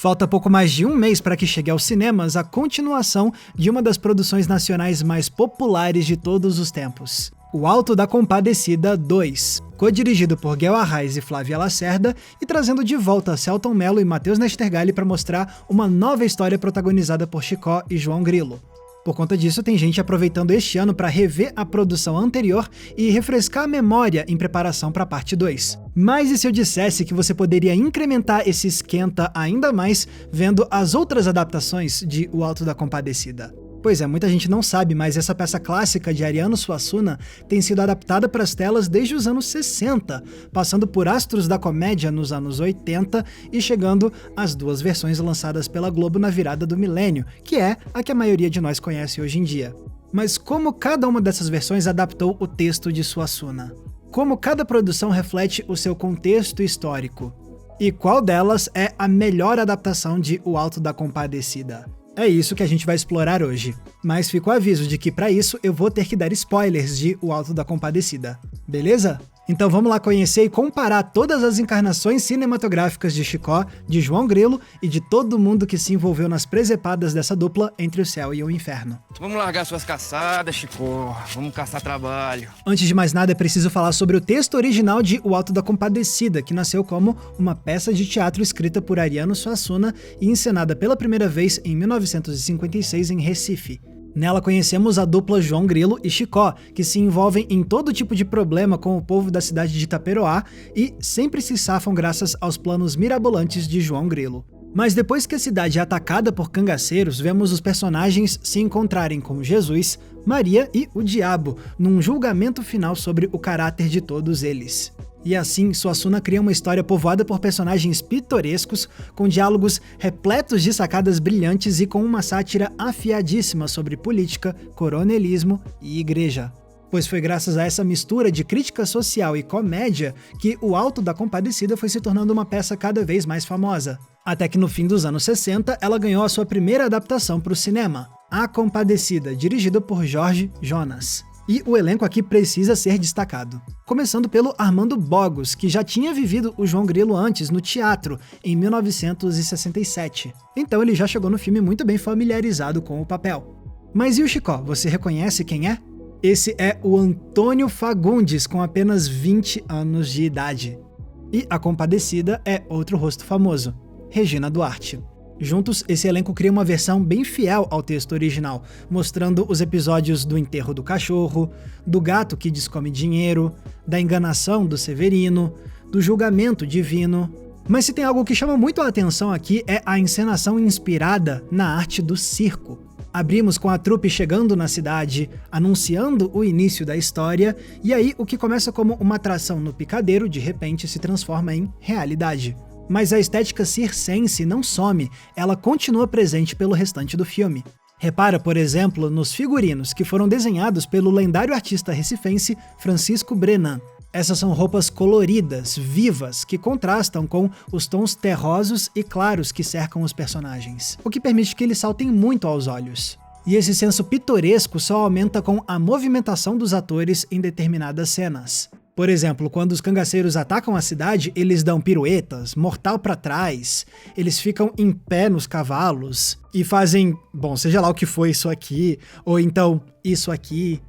Falta pouco mais de um mês para que chegue aos cinemas a continuação de uma das produções nacionais mais populares de todos os tempos, O Alto da Compadecida 2, co-dirigido por Guel Arraes e Flávia Lacerda e trazendo de volta Selton Mello e Matheus Nastergalli para mostrar uma nova história protagonizada por Chicó e João Grilo. Por conta disso, tem gente aproveitando este ano para rever a produção anterior e refrescar a memória em preparação para a parte 2. Mas e se eu dissesse que você poderia incrementar esse esquenta ainda mais vendo as outras adaptações de O Alto da Compadecida? Pois é, muita gente não sabe, mas essa peça clássica de Ariano Suassuna tem sido adaptada para as telas desde os anos 60, passando por astros da comédia nos anos 80 e chegando às duas versões lançadas pela Globo na virada do milênio, que é a que a maioria de nós conhece hoje em dia. Mas como cada uma dessas versões adaptou o texto de Suassuna? Como cada produção reflete o seu contexto histórico? E qual delas é a melhor adaptação de O Alto da Compadecida? É isso que a gente vai explorar hoje. Mas fica o aviso de que para isso eu vou ter que dar spoilers de O Alto da Compadecida. Beleza? Então vamos lá conhecer e comparar todas as encarnações cinematográficas de Chicó, de João Grilo e de todo mundo que se envolveu nas presepadas dessa dupla entre o céu e o inferno. Vamos largar suas caçadas, Chicó. Vamos caçar trabalho. Antes de mais nada, é preciso falar sobre o texto original de O Alto da Compadecida, que nasceu como uma peça de teatro escrita por Ariano Suassuna e encenada pela primeira vez em 1956 em Recife. Nela conhecemos a dupla João Grilo e Chicó, que se envolvem em todo tipo de problema com o povo da cidade de Itaperoá e sempre se safam graças aos planos mirabolantes de João Grilo. Mas depois que a cidade é atacada por cangaceiros, vemos os personagens se encontrarem com Jesus, Maria e o Diabo, num julgamento final sobre o caráter de todos eles. E assim, Suassuna cria uma história povoada por personagens pitorescos, com diálogos repletos de sacadas brilhantes e com uma sátira afiadíssima sobre política, coronelismo e igreja. Pois foi graças a essa mistura de crítica social e comédia que O Alto da Compadecida foi se tornando uma peça cada vez mais famosa. Até que no fim dos anos 60, ela ganhou a sua primeira adaptação para o cinema, A Compadecida, dirigida por Jorge Jonas. E o elenco aqui precisa ser destacado. Começando pelo Armando Bogos, que já tinha vivido o João Grilo antes no teatro, em 1967. Então ele já chegou no filme muito bem familiarizado com o papel. Mas e o Chicó, você reconhece quem é? Esse é o Antônio Fagundes, com apenas 20 anos de idade. E a Compadecida é outro rosto famoso, Regina Duarte. Juntos, esse elenco cria uma versão bem fiel ao texto original, mostrando os episódios do enterro do cachorro, do gato que descome dinheiro, da enganação do Severino, do julgamento divino. Mas se tem algo que chama muito a atenção aqui é a encenação inspirada na arte do circo. Abrimos com a trupe chegando na cidade, anunciando o início da história, e aí o que começa como uma atração no picadeiro, de repente se transforma em realidade. Mas a estética circense não some, ela continua presente pelo restante do filme. Repara, por exemplo, nos figurinos que foram desenhados pelo lendário artista recifense Francisco Brenan. Essas são roupas coloridas, vivas, que contrastam com os tons terrosos e claros que cercam os personagens, o que permite que eles saltem muito aos olhos. E esse senso pitoresco só aumenta com a movimentação dos atores em determinadas cenas. Por exemplo, quando os cangaceiros atacam a cidade, eles dão piruetas, mortal pra trás, eles ficam em pé nos cavalos e fazem, bom, seja lá o que foi isso aqui, ou então isso aqui.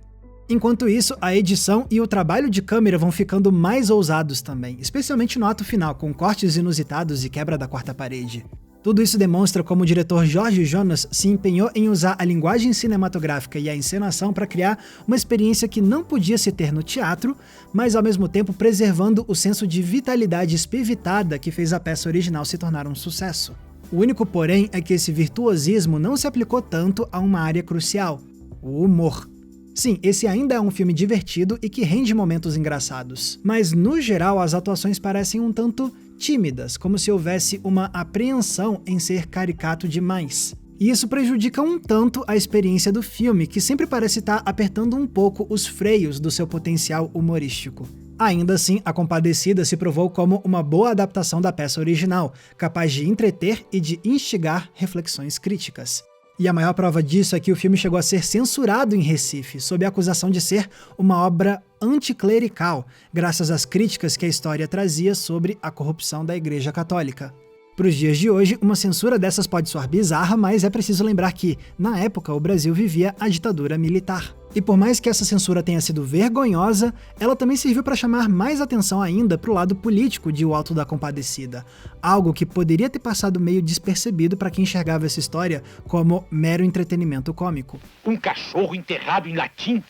Enquanto isso, a edição e o trabalho de câmera vão ficando mais ousados também, especialmente no ato final, com cortes inusitados e quebra da quarta parede. Tudo isso demonstra como o diretor Jorge Jonas se empenhou em usar a linguagem cinematográfica e a encenação para criar uma experiência que não podia se ter no teatro, mas ao mesmo tempo preservando o senso de vitalidade espivitada que fez a peça original se tornar um sucesso. O único porém é que esse virtuosismo não se aplicou tanto a uma área crucial, o humor. Sim, esse ainda é um filme divertido e que rende momentos engraçados, mas no geral as atuações parecem um tanto tímidas, como se houvesse uma apreensão em ser caricato demais. E isso prejudica um tanto a experiência do filme, que sempre parece estar apertando um pouco os freios do seu potencial humorístico. Ainda assim, A Compadecida se provou como uma boa adaptação da peça original, capaz de entreter e de instigar reflexões críticas. E a maior prova disso é que o filme chegou a ser censurado em Recife, sob a acusação de ser uma obra anticlerical, graças às críticas que a história trazia sobre a corrupção da Igreja Católica. Para os dias de hoje, uma censura dessas pode soar bizarra, mas é preciso lembrar que, na época, o Brasil vivia a ditadura militar. E por mais que essa censura tenha sido vergonhosa, ela também serviu para chamar mais atenção ainda para o lado político de O Alto da Compadecida, algo que poderia ter passado meio despercebido para quem enxergava essa história como mero entretenimento cômico. Um cachorro enterrado em latim?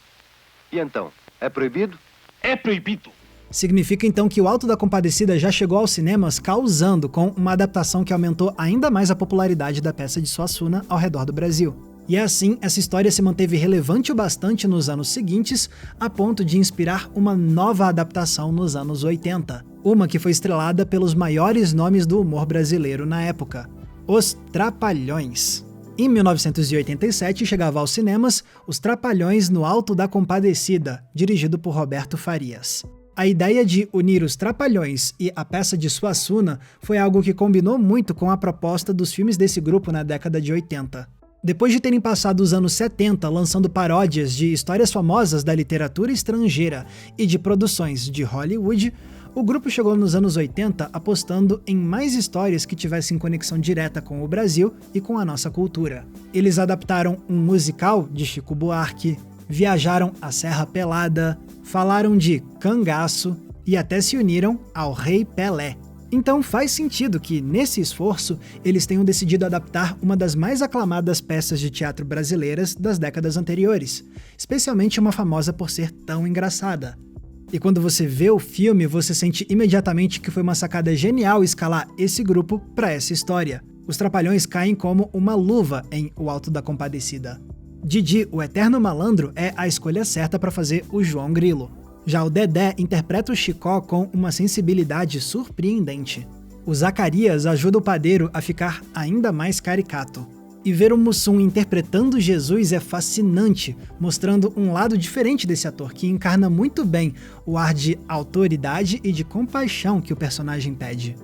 E então, é proibido? É proibido. Significa então que O Alto da Compadecida já chegou aos cinemas causando com uma adaptação que aumentou ainda mais a popularidade da peça de Suassuna ao redor do Brasil. E assim, essa história se manteve relevante o bastante nos anos seguintes, a ponto de inspirar uma nova adaptação nos anos 80, uma que foi estrelada pelos maiores nomes do humor brasileiro na época, Os Trapalhões. Em 1987 chegava aos cinemas Os Trapalhões no Alto da Compadecida, dirigido por Roberto Farias. A ideia de unir os Trapalhões e a peça de Suassuna foi algo que combinou muito com a proposta dos filmes desse grupo na década de 80. Depois de terem passado os anos 70 lançando paródias de histórias famosas da literatura estrangeira e de produções de Hollywood, o grupo chegou nos anos 80 apostando em mais histórias que tivessem conexão direta com o Brasil e com a nossa cultura. Eles adaptaram um musical de Chico Buarque, viajaram à Serra Pelada, falaram de cangaço e até se uniram ao Rei Pelé. Então faz sentido que, nesse esforço, eles tenham decidido adaptar uma das mais aclamadas peças de teatro brasileiras das décadas anteriores, especialmente uma famosa por ser tão engraçada. E quando você vê o filme, você sente imediatamente que foi uma sacada genial escalar esse grupo para essa história. Os Trapalhões caem como uma luva em O Alto da Compadecida. Didi, o eterno malandro, é a escolha certa para fazer o João Grilo. Já o Dedé interpreta o Chicó com uma sensibilidade surpreendente. O Zacarias ajuda o padeiro a ficar ainda mais caricato. E ver o Mussum interpretando Jesus é fascinante, mostrando um lado diferente desse ator que encarna muito bem o ar de autoridade e de compaixão que o personagem pede.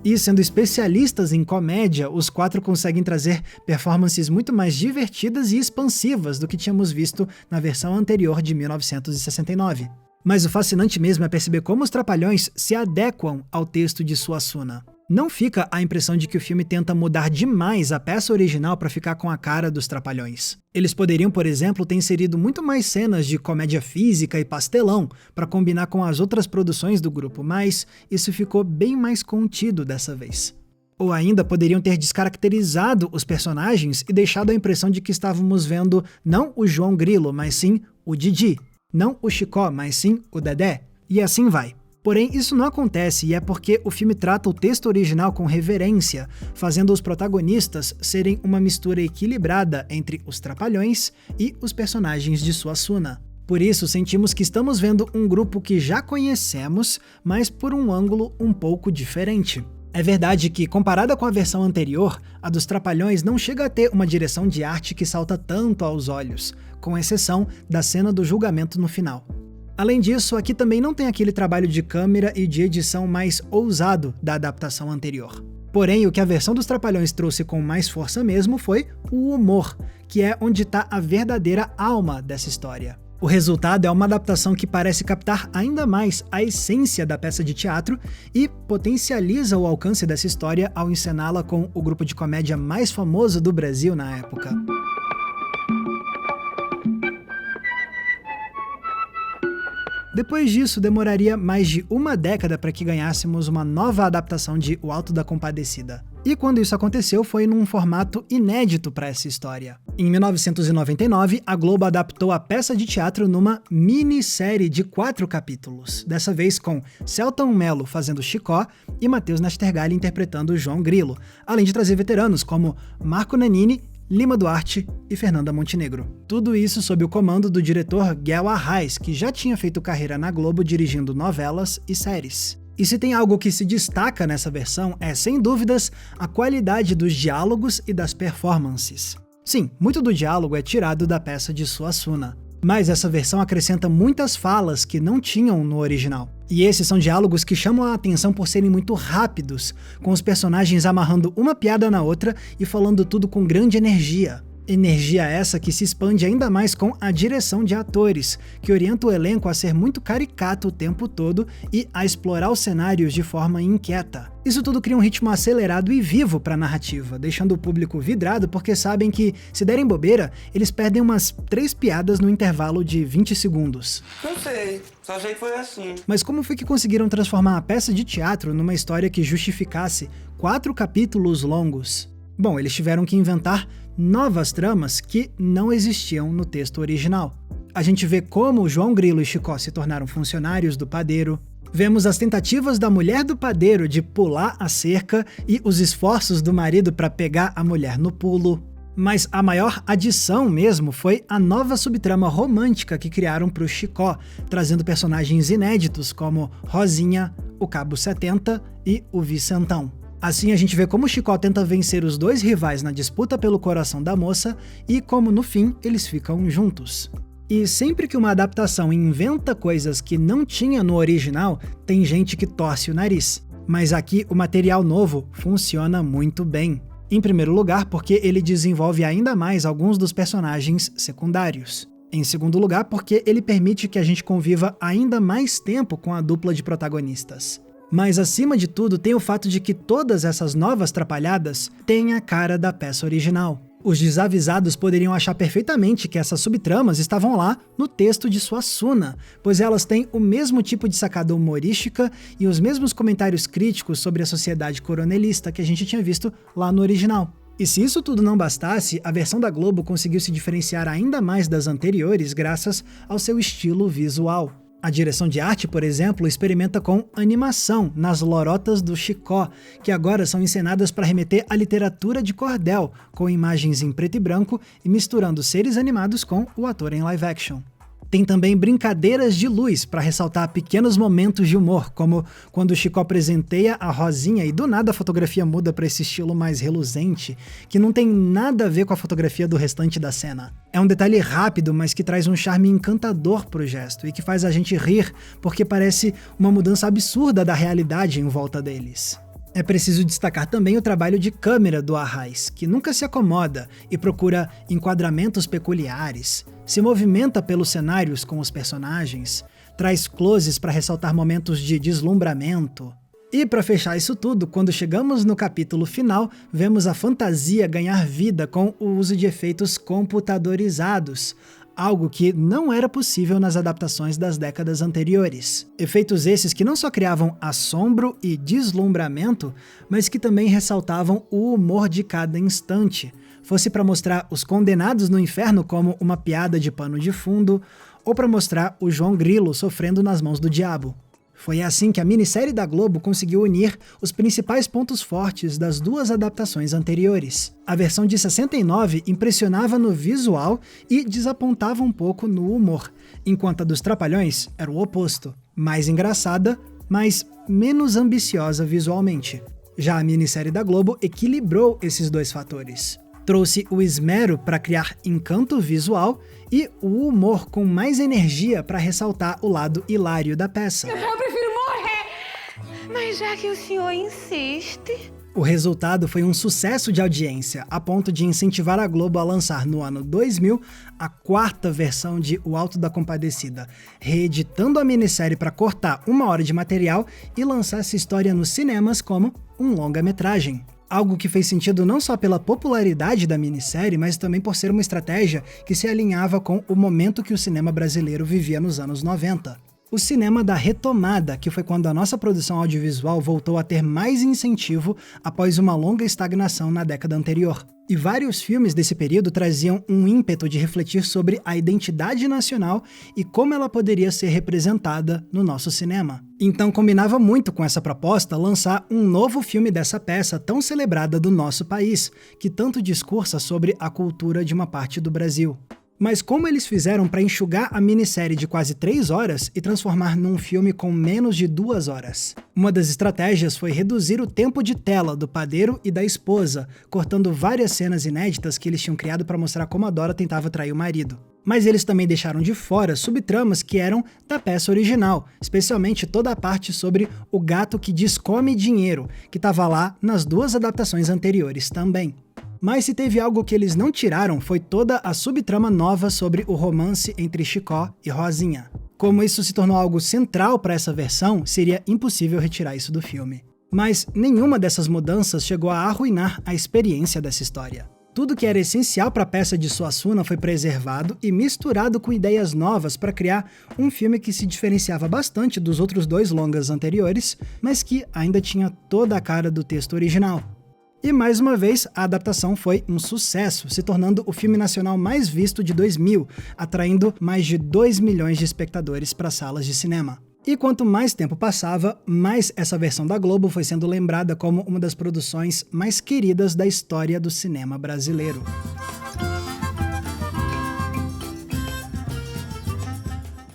E sendo especialistas em comédia, os quatro conseguem trazer performances muito mais divertidas e expansivas do que tínhamos visto na versão anterior de 1969. Mas o fascinante mesmo é perceber como os Trapalhões se adequam ao texto de Suassuna. Não fica a impressão de que o filme tenta mudar demais a peça original para ficar com a cara dos Trapalhões. Eles poderiam, por exemplo, ter inserido muito mais cenas de comédia física e pastelão para combinar com as outras produções do grupo, mas isso ficou bem mais contido dessa vez. Ou ainda poderiam ter descaracterizado os personagens e deixado a impressão de que estávamos vendo não o João Grilo, mas sim o Didi, não o Chicó, mas sim o Dedé, e assim vai. Porém, isso não acontece e é porque o filme trata o texto original com reverência, fazendo os protagonistas serem uma mistura equilibrada entre os Trapalhões e os personagens de Suassuna. Por isso, sentimos que estamos vendo um grupo que já conhecemos, mas por um ângulo um pouco diferente. É verdade que, comparada com a versão anterior, a dos Trapalhões não chega a ter uma direção de arte que salta tanto aos olhos, com exceção da cena do julgamento no final. Além disso, aqui também não tem aquele trabalho de câmera e de edição mais ousado da adaptação anterior. Porém, o que a versão dos Trapalhões trouxe com mais força mesmo foi o humor, que é onde está a verdadeira alma dessa história. O resultado é uma adaptação que parece captar ainda mais a essência da peça de teatro e potencializa o alcance dessa história ao encená-la com o grupo de comédia mais famoso do Brasil na época. Depois disso, demoraria mais de uma década para que ganhássemos uma nova adaptação de O Alto da Compadecida. E quando isso aconteceu, foi num formato inédito para essa história. Em 1999, a Globo adaptou a peça de teatro numa minissérie de 4 capítulos, dessa vez com Selton Mello fazendo Chicó e Matheus Nastergalli interpretando João Grilo, além de trazer veteranos como Marco Nanini, Lima Duarte e Fernanda Montenegro. Tudo isso sob o comando do diretor Guel Arraes, que já tinha feito carreira na Globo dirigindo novelas e séries. E se tem algo que se destaca nessa versão é, sem dúvidas, a qualidade dos diálogos e das performances. Sim, muito do diálogo é tirado da peça de Suassuna, mas essa versão acrescenta muitas falas que não tinham no original. E esses são diálogos que chamam a atenção por serem muito rápidos, com os personagens amarrando uma piada na outra e falando tudo com grande energia. Energia essa que se expande ainda mais com a direção de atores, que orienta o elenco a ser muito caricato o tempo todo e a explorar os cenários de forma inquieta. Isso tudo cria um ritmo acelerado e vivo para a narrativa, deixando o público vidrado porque sabem que, se derem bobeira, eles perdem umas 3 piadas no intervalo de 20 segundos. Não sei, só sei que foi assim. Mas como foi que conseguiram transformar a peça de teatro numa história que justificasse 4 capítulos longos? Bom, eles tiveram que inventar novas tramas que não existiam no texto original. A gente vê como João Grilo e Chicó se tornaram funcionários do padeiro, vemos as tentativas da mulher do padeiro de pular a cerca e os esforços do marido para pegar a mulher no pulo. Mas a maior adição mesmo foi a nova subtrama romântica que criaram para o Chicó, trazendo personagens inéditos como Rosinha, o Cabo 70 e o Vicentão. Assim a gente vê como o Chicó tenta vencer os 2 rivais na disputa pelo coração da moça e como no fim eles ficam juntos. E sempre que uma adaptação inventa coisas que não tinha no original, tem gente que torce o nariz. Mas aqui o material novo funciona muito bem. Em primeiro lugar, porque ele desenvolve ainda mais alguns dos personagens secundários. Em segundo lugar, porque ele permite que a gente conviva ainda mais tempo com a dupla de protagonistas. Mas acima de tudo tem o fato de que todas essas novas trapalhadas têm a cara da peça original. Os desavisados poderiam achar perfeitamente que essas subtramas estavam lá no texto de Suassuna, pois elas têm o mesmo tipo de sacada humorística e os mesmos comentários críticos sobre a sociedade coronelista que a gente tinha visto lá no original. E se isso tudo não bastasse, a versão da Globo conseguiu se diferenciar ainda mais das anteriores graças ao seu estilo visual. A direção de arte, por exemplo, experimenta com animação nas lorotas do Chicó, que agora são encenadas para remeter à literatura de cordel, com imagens em preto e branco e misturando seres animados com o ator em live action. Tem também brincadeiras de luz para ressaltar pequenos momentos de humor, como quando o Chicó presenteia a Rosinha e do nada a fotografia muda para esse estilo mais reluzente, que não tem nada a ver com a fotografia do restante da cena. É um detalhe rápido, mas que traz um charme encantador pro gesto e que faz a gente rir, porque parece uma mudança absurda da realidade em volta deles. É preciso destacar também o trabalho de câmera do Arraiz, que nunca se acomoda e procura enquadramentos peculiares, se movimenta pelos cenários com os personagens, traz closes para ressaltar momentos de deslumbramento. E para fechar isso tudo, quando chegamos no capítulo final, vemos a fantasia ganhar vida com o uso de efeitos computadorizados, algo que não era possível nas adaptações das décadas anteriores. Efeitos esses que não só criavam assombro e deslumbramento, mas que também ressaltavam o humor de cada instante, fosse para mostrar os condenados no inferno como uma piada de pano de fundo, ou para mostrar o João Grilo sofrendo nas mãos do diabo. Foi assim que a minissérie da Globo conseguiu unir os principais pontos fortes das 2 adaptações anteriores. A versão de 69 impressionava no visual e desapontava um pouco no humor, enquanto a dos Trapalhões era o oposto, mais engraçada, mas menos ambiciosa visualmente. Já a minissérie da Globo equilibrou esses 2 fatores. Trouxe o esmero para criar encanto visual e o humor com mais energia para ressaltar o lado hilário da peça. Eu prefiro morrer! Mas já que o senhor insiste... O resultado foi um sucesso de audiência, a ponto de incentivar a Globo a lançar no ano 2000 a 4ª versão de O Alto da Compadecida, reeditando a minissérie para cortar 1 hora de material e lançar essa história nos cinemas como um longa-metragem. Algo que fez sentido não só pela popularidade da minissérie, mas também por ser uma estratégia que se alinhava com o momento que o cinema brasileiro vivia nos anos 90. O cinema da retomada, que foi quando a nossa produção audiovisual voltou a ter mais incentivo após uma longa estagnação na década anterior. E vários filmes desse período traziam um ímpeto de refletir sobre a identidade nacional e como ela poderia ser representada no nosso cinema. Então combinava muito com essa proposta lançar um novo filme dessa peça tão celebrada do nosso país, que tanto discursa sobre a cultura de uma parte do Brasil. Mas como eles fizeram para enxugar a minissérie de quase 3 horas e transformar num filme com menos de 2 horas? Uma das estratégias foi reduzir o tempo de tela do padeiro e da esposa, cortando várias cenas inéditas que eles tinham criado para mostrar como a Dora tentava trair o marido. Mas eles também deixaram de fora subtramas que eram da peça original, especialmente toda a parte sobre o gato que descome dinheiro, que estava lá nas 2 adaptações anteriores também. Mas se teve algo que eles não tiraram foi toda a subtrama nova sobre o romance entre Chicó e Rosinha. Como isso se tornou algo central para essa versão, seria impossível retirar isso do filme. Mas nenhuma dessas mudanças chegou a arruinar a experiência dessa história. Tudo que era essencial para a peça de Suassuna foi preservado e misturado com ideias novas para criar um filme que se diferenciava bastante dos outros 2 longas anteriores, mas que ainda tinha toda a cara do texto original. E mais uma vez, a adaptação foi um sucesso, se tornando o filme nacional mais visto de 2000, atraindo mais de 2 milhões de espectadores para salas de cinema. E quanto mais tempo passava, mais essa versão da Globo foi sendo lembrada como uma das produções mais queridas da história do cinema brasileiro.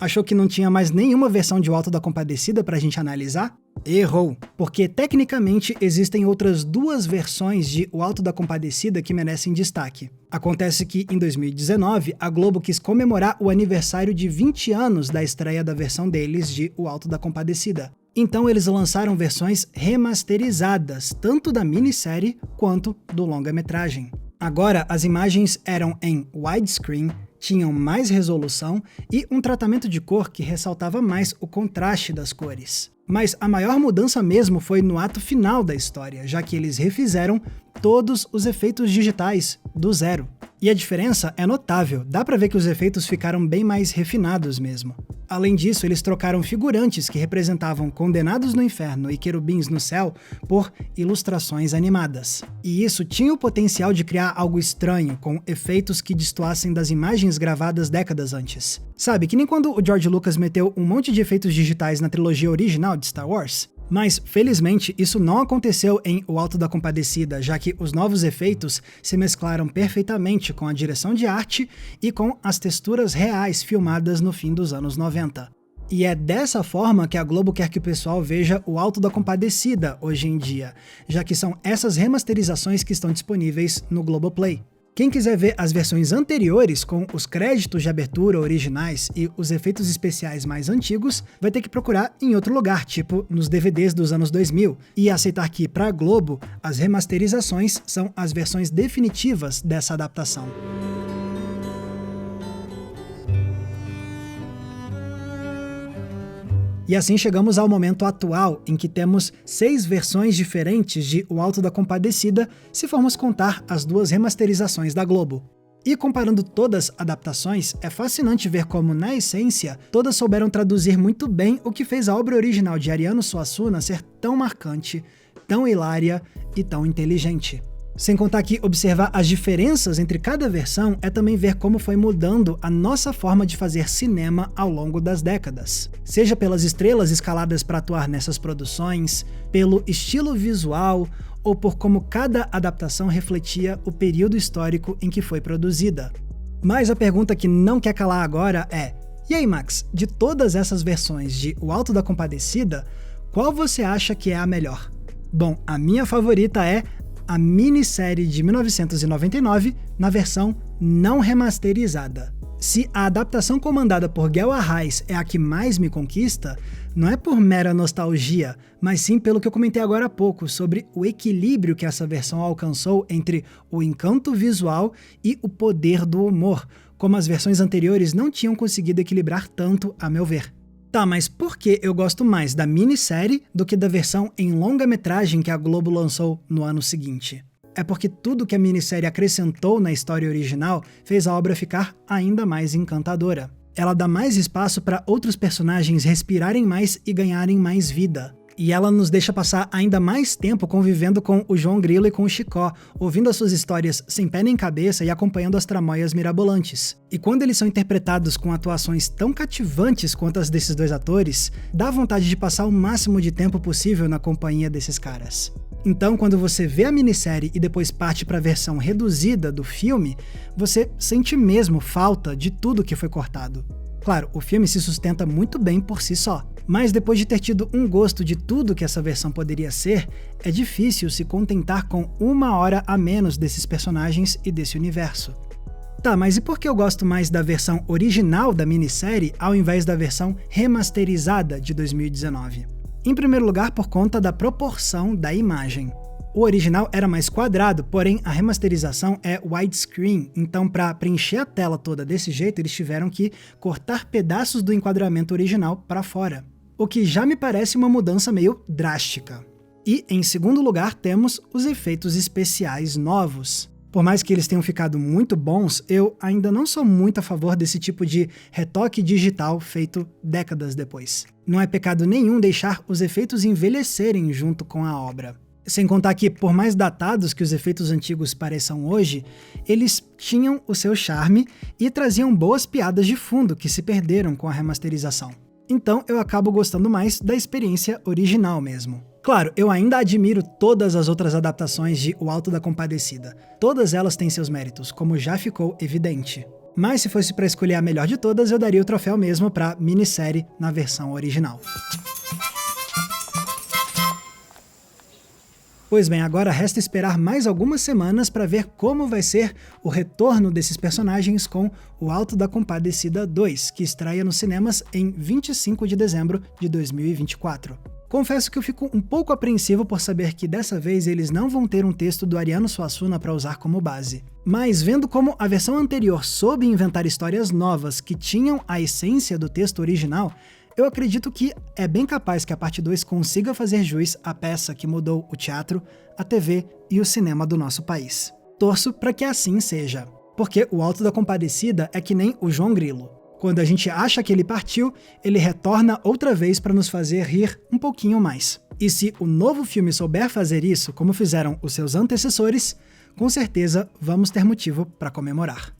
Achou que não tinha mais nenhuma versão de O Auto da Compadecida pra gente analisar? Errou, porque tecnicamente existem outras 2 versões de O Auto da Compadecida que merecem destaque. Acontece que, em 2019, a Globo quis comemorar o aniversário de 20 anos da estreia da versão deles de O Auto da Compadecida. Então eles lançaram versões remasterizadas, tanto da minissérie quanto do longa-metragem. Agora, as imagens eram em widescreen, tinham mais resolução e um tratamento de cor que ressaltava mais o contraste das cores. Mas a maior mudança mesmo foi no ato final da história, já que eles refizeram todos os efeitos digitais, do zero. E a diferença é notável, dá pra ver que os efeitos ficaram bem mais refinados mesmo. Além disso, eles trocaram figurantes que representavam condenados no inferno e querubins no céu por ilustrações animadas. E isso tinha o potencial de criar algo estranho, com efeitos que destoassem das imagens gravadas décadas antes. Sabe, que nem quando o George Lucas meteu um monte de efeitos digitais na trilogia original de Star Wars? Mas, felizmente, isso não aconteceu em O Auto da Compadecida, já que os novos efeitos se mesclaram perfeitamente com a direção de arte e com as texturas reais filmadas no fim dos anos 90. E é dessa forma que a Globo quer que o pessoal veja O Auto da Compadecida hoje em dia, já que são essas remasterizações que estão disponíveis no Globoplay. Quem quiser ver as versões anteriores, com os créditos de abertura originais e os efeitos especiais mais antigos, vai ter que procurar em outro lugar, tipo nos DVDs dos anos 2000, e aceitar que, para a Globo, as remasterizações são as versões definitivas dessa adaptação. E assim chegamos ao momento atual, em que temos 6 versões diferentes de O Auto da Compadecida, se formos contar as 2 remasterizações da Globo. E comparando todas as adaptações, é fascinante ver como, na essência, todas souberam traduzir muito bem o que fez a obra original de Ariano Suassuna ser tão marcante, tão hilária e tão inteligente. Sem contar que observar as diferenças entre cada versão é também ver como foi mudando a nossa forma de fazer cinema ao longo das décadas. Seja pelas estrelas escaladas para atuar nessas produções, pelo estilo visual ou por como cada adaptação refletia o período histórico em que foi produzida. Mas a pergunta que não quer calar agora é: e aí, Max, de todas essas versões de O Auto da Compadecida, qual você acha que é a melhor? Bom, a minha favorita é a minissérie de 1999 na versão não remasterizada. Se a adaptação comandada por Guel Arraes é a que mais me conquista, não é por mera nostalgia, mas sim pelo que eu comentei agora há pouco, sobre o equilíbrio que essa versão alcançou entre o encanto visual e o poder do humor, como as versões anteriores não tinham conseguido equilibrar tanto, a meu ver. Tá, mas por que eu gosto mais da minissérie do que da versão em longa-metragem que a Globo lançou no ano seguinte? É porque tudo que a minissérie acrescentou na história original fez a obra ficar ainda mais encantadora. Ela dá mais espaço para outros personagens respirarem mais e ganharem mais vida. E ela nos deixa passar ainda mais tempo convivendo com o João Grilo e com o Chicó, ouvindo as suas histórias sem pé nem cabeça e acompanhando as tramóias mirabolantes. E quando eles são interpretados com atuações tão cativantes quanto as desses 2 atores, dá vontade de passar o máximo de tempo possível na companhia desses caras. Então, quando você vê a minissérie e depois parte para a versão reduzida do filme, você sente mesmo falta de tudo que foi cortado. Claro, o filme se sustenta muito bem por si só, mas depois de ter tido um gosto de tudo que essa versão poderia ser, é difícil se contentar com 1 hora a menos desses personagens e desse universo. Tá, mas e por que eu gosto mais da versão original da minissérie ao invés da versão remasterizada de 2019? Em primeiro lugar, por conta da proporção da imagem. O original era mais quadrado, porém a remasterização é widescreen, então para preencher a tela toda desse jeito eles tiveram que cortar pedaços do enquadramento original para fora, o que já me parece uma mudança meio drástica. E em segundo lugar temos os efeitos especiais novos. Por mais que eles tenham ficado muito bons, eu ainda não sou muito a favor desse tipo de retoque digital feito décadas depois. Não é pecado nenhum deixar os efeitos envelhecerem junto com a obra. Sem contar que, por mais datados que os efeitos antigos pareçam hoje, eles tinham o seu charme e traziam boas piadas de fundo que se perderam com a remasterização. Então eu acabo gostando mais da experiência original mesmo. Claro, eu ainda admiro todas as outras adaptações de O Alto da Compadecida. Todas elas têm seus méritos, como já ficou evidente. Mas se fosse para escolher a melhor de todas, eu daria o troféu mesmo para minissérie na versão original. Pois bem, agora resta esperar mais algumas semanas para ver como vai ser o retorno desses personagens com O Alto da Compadecida 2, que estreia nos cinemas em 25 de dezembro de 2024. Confesso que eu fico um pouco apreensivo por saber que dessa vez eles não vão ter um texto do Ariano Suassuna para usar como base. Mas vendo como a versão anterior soube inventar histórias novas que tinham a essência do texto original, eu acredito que é bem capaz que a parte 2 consiga fazer jus à peça que mudou o teatro, a TV e o cinema do nosso país. Torço para que assim seja, porque O Alto da Compadecida é que nem o João Grilo. Quando a gente acha que ele partiu, ele retorna outra vez para nos fazer rir um pouquinho mais. E se o novo filme souber fazer isso, como fizeram os seus antecessores, com certeza vamos ter motivo para comemorar.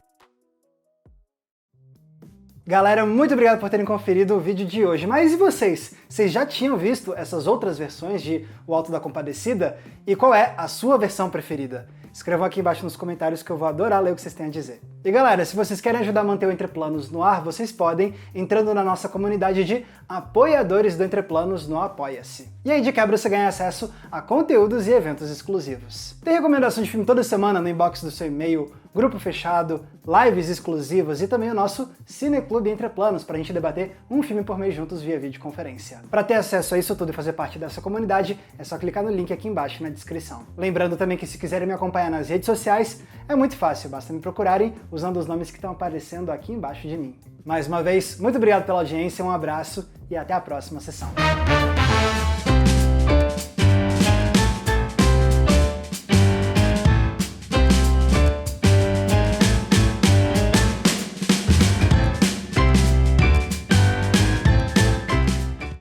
Galera, muito obrigado por terem conferido o vídeo de hoje. Mas e vocês? Vocês já tinham visto essas outras versões de O Alto da Compadecida? E qual é a sua versão preferida? Escrevam aqui embaixo nos comentários que eu vou adorar ler o que vocês têm a dizer. E galera, se vocês querem ajudar a manter o Entre Planos no ar, vocês podem entrando na nossa comunidade de apoiadores do Entre Planos no Apoia-se. E aí de quebra você ganha acesso a conteúdos e eventos exclusivos. Tem recomendação de filme toda semana no inbox do seu e-mail, grupo fechado, lives exclusivas e também o nosso Cineclube Entre Planos para a gente debater um filme por mês juntos via videoconferência. Para ter acesso a isso tudo e fazer parte dessa comunidade, é só clicar no link aqui embaixo na descrição. Lembrando também que se quiserem me acompanhar nas redes sociais, é muito fácil, basta me procurarem usando os nomes que estão aparecendo aqui embaixo de mim. Mais uma vez, muito obrigado pela audiência, um abraço e até a próxima sessão.